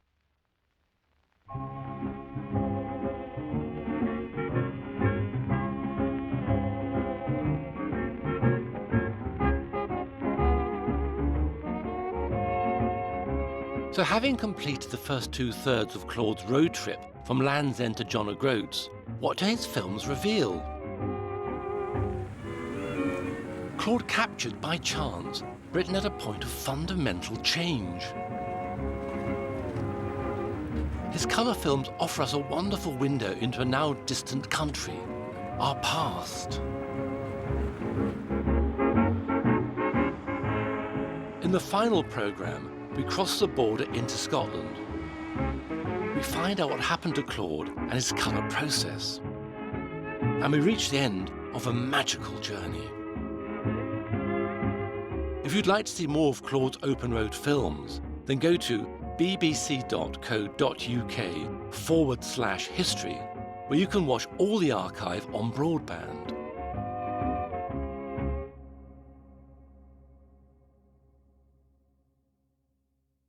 So having completed the first two-thirds of Claude's road trip from Land's End to John O'Groats, what do his films reveal? Claude captured, by chance, Britain at a point of fundamental change. His colour films offer us a wonderful window into a now distant country, our past. In the final programme, we cross the border into Scotland. We find out what happened to Claude and his colour process. And we reach the end of a magical journey. If you'd like to see more of Claude's open road films, then go to bbc.co.uk/history, where you can watch all the archive on broadband.